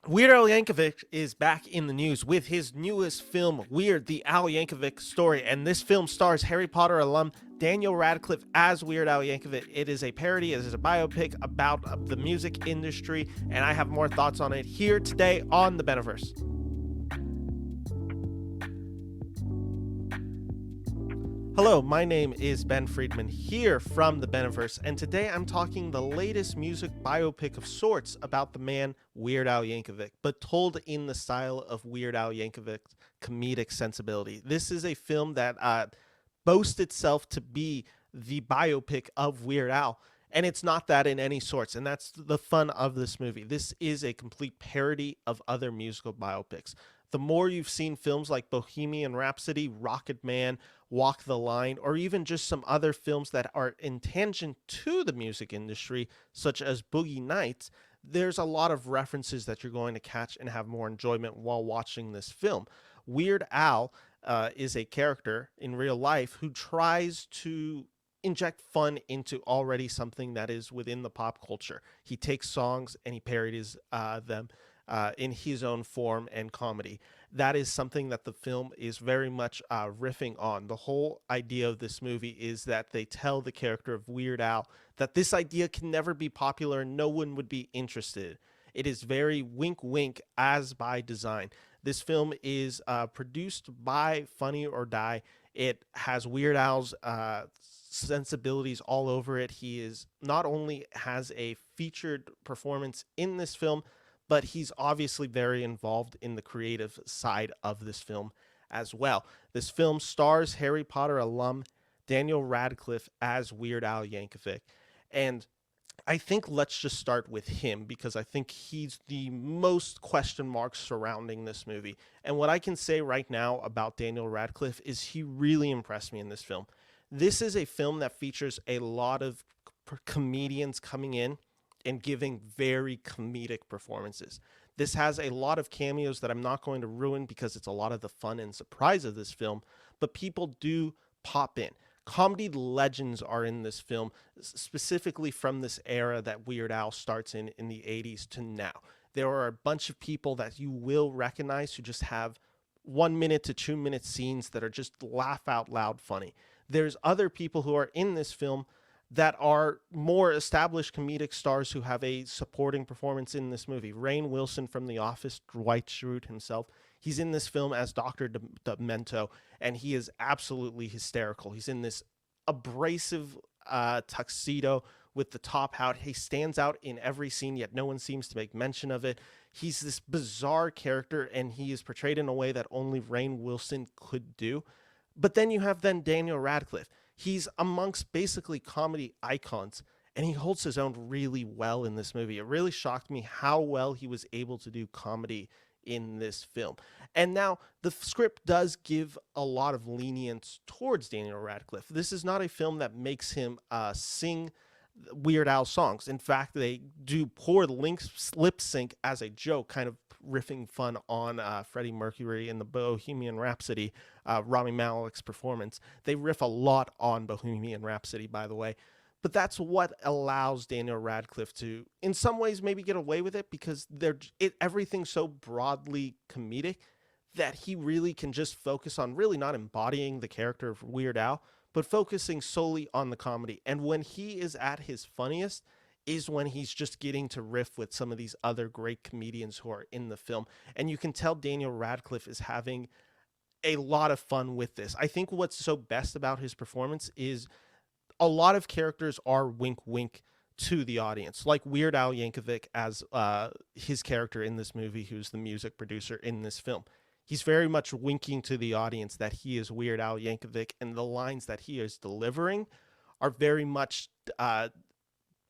Weird Al Yankovic is back in the news with his newest film, Weird, the Al Yankovic Story. And this film stars Harry Potter alum Daniel Radcliffe as Weird Al Yankovic. It is a parody, it is a biopic about the music industry, and I have more thoughts on it here today on the Beniverse. Hello, my name is Ben Friedman here from the Beniverse, and today I'm talking the latest music biopic of sorts about the man Weird Al Yankovic, but told in the style of Weird Al Yankovic's comedic sensibility. This is a film that boasts itself to be the biopic of Weird Al, and it's not that in any sorts, and that's the fun of this movie. This is a complete parody of other musical biopics. The more you've seen films like Bohemian Rhapsody, Rocket Man, Walk the Line, or even just some other films that are in tangent to the music industry, such as Boogie Nights, there's a lot of references that you're going to catch and have more enjoyment while watching this film. Weird Al is a character in real life who tries to inject fun into already something that is within the pop culture. He takes songs and he parodies them in his own form and comedy. That is something that the film is very much riffing on. The whole idea of this movie is that they tell the character of Weird Al that this idea can never be popular and no one would be interested. It is very wink wink as by design. This film is produced by Funny or Die. It has Weird Al's sensibilities all over it. He is not only has a featured performance in this film, but he's obviously very involved in the creative side of this film as well. This film stars Harry Potter alum Daniel Radcliffe as Weird Al Yankovic. And I think let's just start with him because I think he's the most question marks surrounding this movie. And what I can say right now about Daniel Radcliffe is he really impressed me in this film. This is a film that features a lot of comedians coming in and giving very comedic performances. This has a lot of cameos that I'm not going to ruin because it's a lot of the fun and surprise of this film, but people do pop in. Comedy legends are in this film, specifically from this era that Weird Al starts in the 80s to now. There are a bunch of people that you will recognize who just have 1 minute to 2 minute scenes that are just laugh out loud funny. There's other people who are in this film that are more established comedic stars who have a supporting performance in this movie. Rainn Wilson from The Office, Dwight Schrute himself, he's in this film as Dr. Demento, and he is absolutely hysterical. He's in this abrasive tuxedo with the top hat. He stands out in every scene, yet no one seems to make mention of it. He's this bizarre character, and he is portrayed in a way that only Rainn Wilson could do. But then you have Daniel Radcliffe. He's amongst basically comedy icons, and he holds his own really well in this movie. It really shocked me how well he was able to do comedy in this film. And now the script does give a lot of lenience towards Daniel Radcliffe. This is not a film that makes him sing Weird Al songs. In fact, they do poor lip sync as a joke, kind of riffing fun on Freddie Mercury in the Bohemian Rhapsody, Rami Malek's performance. They riff a lot on Bohemian Rhapsody, by the way. But that's what allows Daniel Radcliffe to, in some ways, maybe get away with it because everything's so broadly comedic that he really can just focus on really not embodying the character of Weird Al, but focusing solely on the comedy. And when he is at his funniest is when he's just getting to riff with some of these other great comedians who are in the film. And you can tell Daniel Radcliffe is having a lot of fun with this. I think what's so best about his performance is a lot of characters are wink wink to the audience, like Weird Al Yankovic as his character in this movie, who's the music producer in this film. He's very much winking to the audience that he is Weird Al Yankovic, and the lines that he is delivering are very much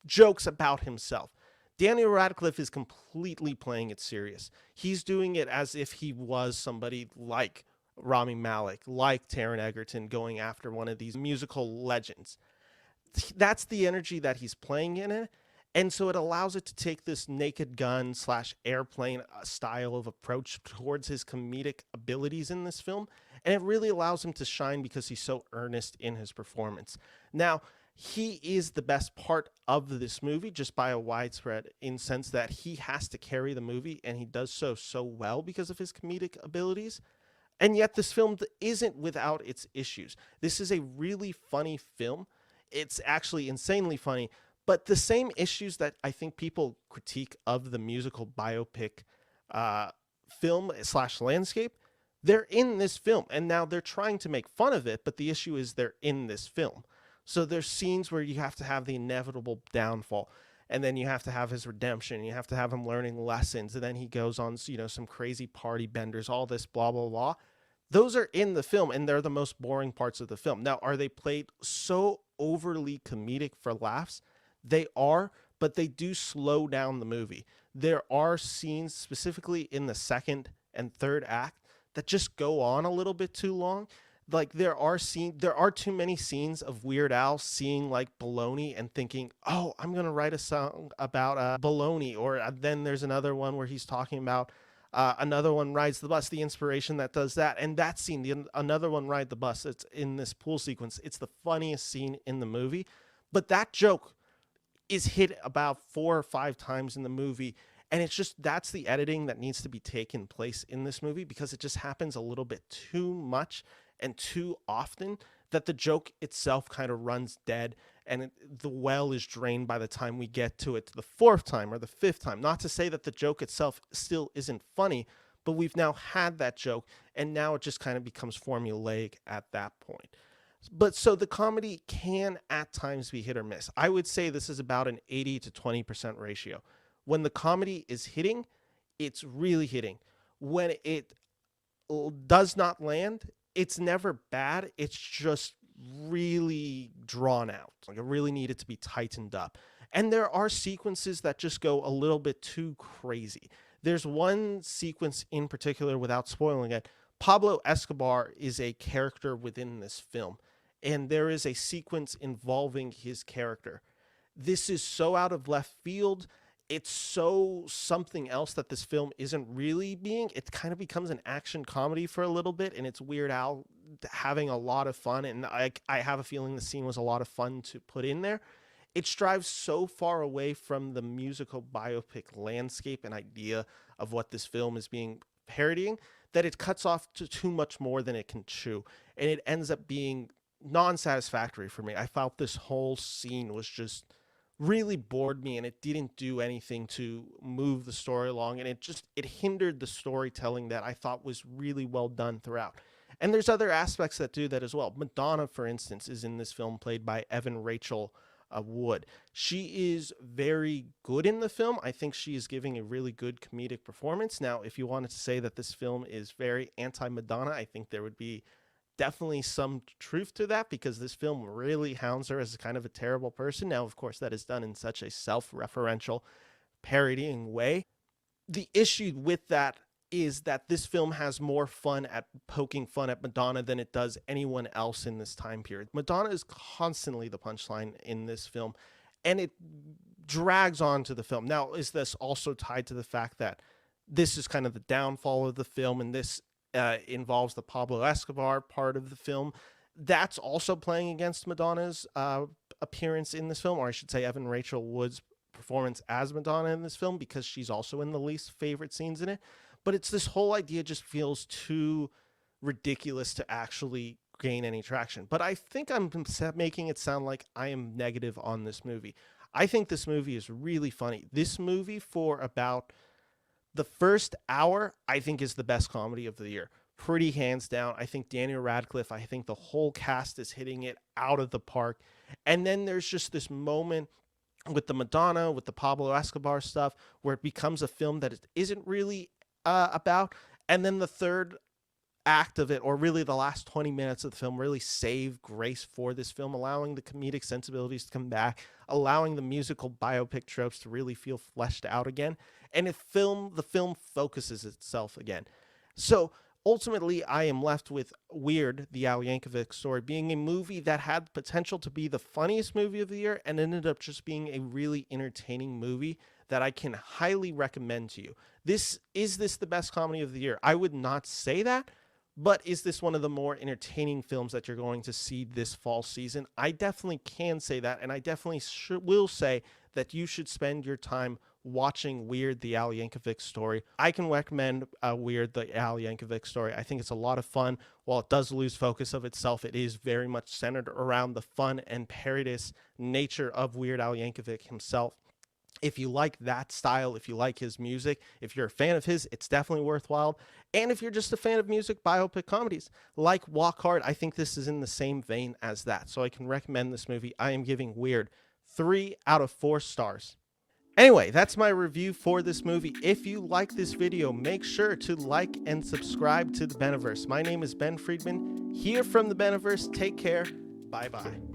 jokes about himself. Daniel Radcliffe is completely playing it serious. He's doing it as if he was somebody like Rami Malek, like Taron Egerton, going after one of these musical legends. That's the energy that he's playing in it. And so it allows it to take this Naked Gun / airplane style of approach towards his comedic abilities in this film. And it really allows him to shine because he's so earnest in his performance. Now, he is the best part of this movie just by a widespread in sense that he has to carry the movie, and he does so well because of his comedic abilities. And yet this film isn't without its issues. This is a really funny film. It's actually insanely funny, but the same issues that I think people critique of the musical biopic uh, film slash landscape, they're in this film. And now they're trying to make fun of it, but the issue is they're in this film. So there's scenes where you have to have the inevitable downfall, and then you have to have his redemption. You have to have him learning lessons, and then he goes on, some crazy party benders, all this blah blah blah. Those are in the film, and they're the most boring parts of the film. Now, are they played so overly comedic for laughs? They are, but they do slow down the movie. There are scenes, specifically in the second and third act, that just go on a little bit too long. Like there are too many scenes of Weird Al seeing like baloney and thinking, oh, I'm gonna write a song about baloney. Or then there's another one where he's talking about another one rides the bus, the inspiration that does that. And that scene, another one ride the bus, it's in this pool sequence. It's the funniest scene in the movie. But that joke is hit about 4 or 5 times in the movie. And it's just, that's the editing that needs to be taken place in this movie, because it just happens a little bit too much and too often that the joke itself kind of runs dead, and the well is drained by the time we get to it the 4th time or the 5th time. Not to say that the joke itself still isn't funny, but we've now had that joke, and now it just kind of becomes formulaic at that point. But so the comedy can at times be hit or miss. I would say this is about an 80 to 20% ratio. When the comedy is hitting, it's really hitting. When it does not land, it's never bad. It's just really drawn out. Like, it really needed to be tightened up. And there are sequences that just go a little bit too crazy. There's one sequence in particular, without spoiling it. Pablo Escobar is a character within this film, and there is a sequence involving his character. This is so out of left field. It's so something else that this film isn't really being. It kind of becomes an action comedy for a little bit, and it's Weird Al having a lot of fun, and I have a feeling the scene was a lot of fun to put in there. It strives so far away from the musical biopic landscape and idea of what this film is being parodying that it cuts off to too much more than it can chew, and it ends up being non-satisfactory for me. I felt this whole scene was just really bored me, and it didn't do anything to move the story along, and it hindered the storytelling that I thought was really well done throughout. And there's other aspects that do that as well. Madonna, for instance, is in this film, played by Evan Rachel Wood. She is very good in the film. I think she is giving a really good comedic performance. Now, if you wanted to say that this film is very anti-Madonna, I think there would be definitely some truth to that, because this film really hounds her as kind of a terrible person. Now, of course, that is done in such a self-referential, parodying way. The issue with that is that this film has more fun at poking fun at Madonna than it does anyone else in this time period. Madonna is constantly the punchline in this film, and it drags on to the film. Now, is this also tied to the fact that this is kind of the downfall of the film, and this involves the Pablo Escobar part of the film? That's also playing against Madonna's appearance in this film, or I should say Evan Rachel Wood's performance as Madonna in this film, because she's also in the least favorite scenes in it. But it's this whole idea just feels too ridiculous to actually gain any traction. But I think I'm making it sound like I am negative on this movie. I think this movie is really funny. This movie, for about the first hour, I think is the best comedy of the year. Pretty hands down. I think Daniel Radcliffe, I think the whole cast is hitting it out of the park. And then there's just this moment with the Madonna, with the Pablo Escobar stuff, where it becomes a film that it isn't really about. And then the third act of it, or really the last 20 minutes of the film, really save grace for this film, allowing the comedic sensibilities to come back, allowing the musical biopic tropes to really feel fleshed out again. And the film focuses itself again. So ultimately, I am left with Weird, the Al Yankovic story, being a movie that had potential to be the funniest movie of the year, and ended up just being a really entertaining movie that I can highly recommend to you. Is this the best comedy of the year? I would not say that, But is this one of the more entertaining films that you're going to see this fall season? I definitely can say that, and I definitely will say that you should spend your time watching Weird, the Al Yankovic story. I can recommend Weird, the Al Yankovic story. I think it's a lot of fun. While it does lose focus of itself, it is very much centered around the fun and parodious nature of Weird Al Yankovic himself. If you like that style, if you like his music, if you're a fan of his, it's definitely worthwhile. And if you're just a fan of music biopic comedies like Walk Hard, I think this is in the same vein as that. So I can recommend this movie. I am giving Weird 3 out of 4 stars. Anyway, that's my review for this movie. If you like this video, make sure to like and subscribe to the Beniverse. My name is Ben Friedman, here from the Beniverse. Take care. Bye-bye.